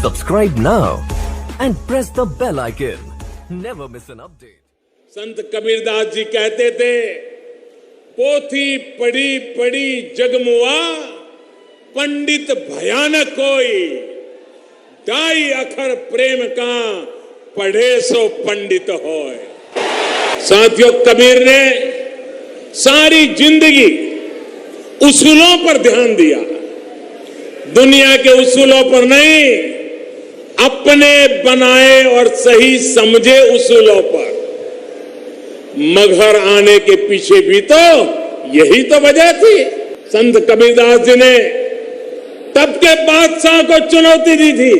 Subscribe now and press the bell icon. Never miss an update. संत कबीरदास जी कहते थे, पोथी पढ़ी पढ़ी जगमुआ, पंडित भयानक कोई, ढाई अखर प्रेम का पढ़े सो पंडित होए। साथियों, कबीर ने सारी जिंदगी उसूलों पर ध्यान दिया, दुनिया के उसूलों पर नहीं, अपने बनाए और सही समझे उसूलों पर। मगहर आने के पीछे भी तो यही तो वजह थी। संत कबीरदास जी ने तब के बादशाह को चुनौती दी थी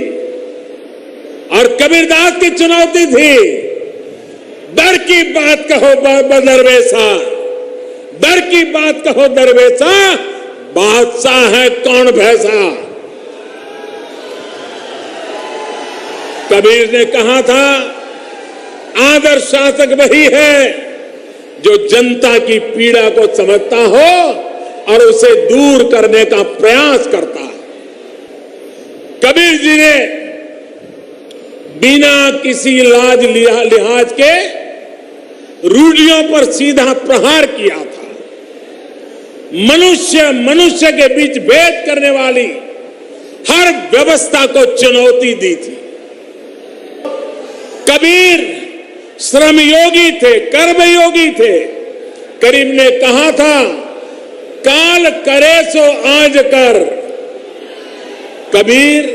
और कबीरदास की चुनौती थी, डर की बात कहो दरवेशा, डर की बात कहो दरवेशा, बादशाह है कौन भैसा। कबीर ने कहा था, आदर्श शासक वही है जो जनता की पीड़ा को समझता हो और उसे दूर करने का प्रयास करता है। कबीर जी ने बिना किसी लाज लिहाज के रूढ़ियों पर सीधा प्रहार किया था। मनुष्य मनुष्य के बीच भेद करने वाली हर व्यवस्था को चुनौती दी थी। कबीर श्रमयोगी थे, कर्मयोगी थे। करीम ने कहा था, काल करे सो आज कर। कबीर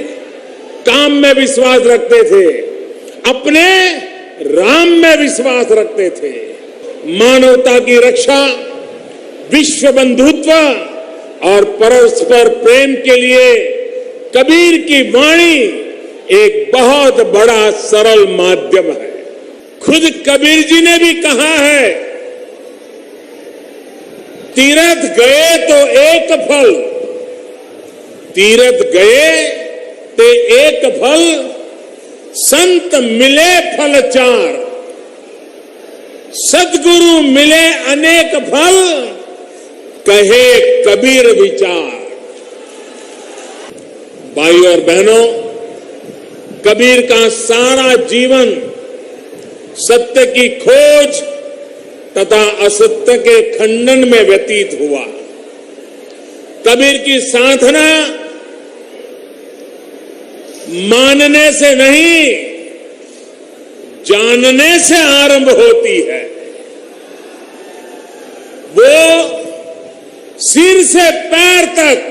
काम में विश्वास रखते थे, अपने राम में विश्वास रखते थे। मानवता की रक्षा, विश्व बंधुत्व और परस्पर प्रेम के लिए कबीर की वाणी एक बहुत बड़ा सरल माध्यम है। खुद कबीर जी ने भी कहा है, तीरथ गए तो एक फल, तीरथ गए ते एक फल, संत मिले फल चार, सदगुरु मिले अनेक फल, कहे कबीर विचार। भाई और बहनों, कबीर का सारा जीवन सत्य की खोज तथा असत्य के खंडन में व्यतीत हुआ। कबीर की साधना मानने से नहीं, जानने से आरंभ होती है। वो सिर से पैर तक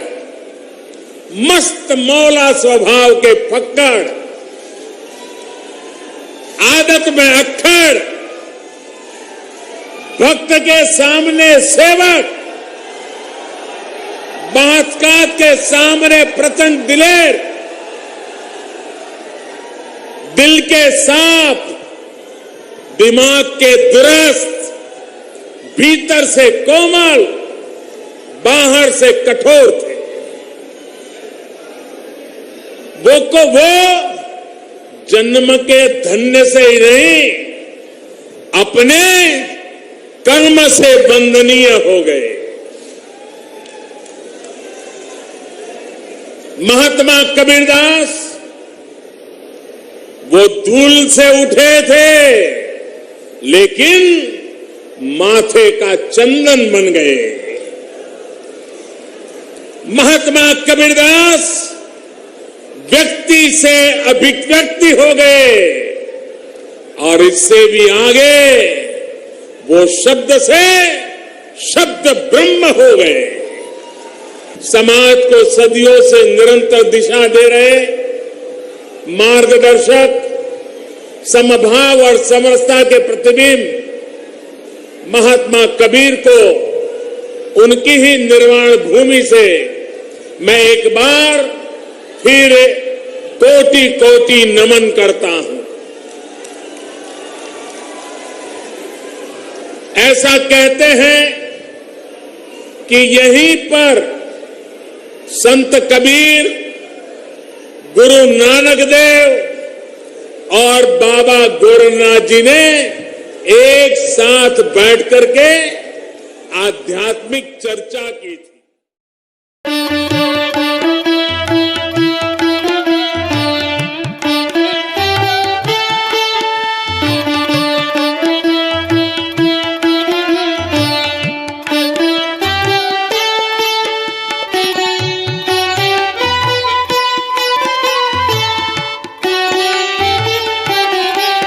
मस्त मौला स्वभाव के फक्कड़, आदत में अक्खड़, भक्त के सामने सेवक, बातकात के सामने प्रचंड दिलेर, दिल के साफ, दिमाग के दुरुस्त, भीतर से कोमल, बाहर से कठोर थे। वो जन्म के धन्य से ही नहीं, अपने कर्म से वंदनीय हो गए। महात्मा कबीरदास वो धूल से उठे थे, लेकिन माथे का चंदन बन गए। महात्मा कबीरदास व्यक्ति से अभिव्यक्ति हो गए और इससे भी आगे वो शब्द से शब्द ब्रह्म हो गए। समाज को सदियों से निरंतर दिशा दे रहे मार्गदर्शक, समभाव और समरसता के प्रतिबिंब महात्मा कबीर को उनकी ही निर्वाण भूमि से मैं एक बार फिर कोटि कोटि नमन करता हूं। ऐसा कहते हैं कि यहीं पर संत कबीर, गुरु नानक देव और बाबा गोरखनाथ जी ने एक साथ बैठ करके आध्यात्मिक चर्चा की थी।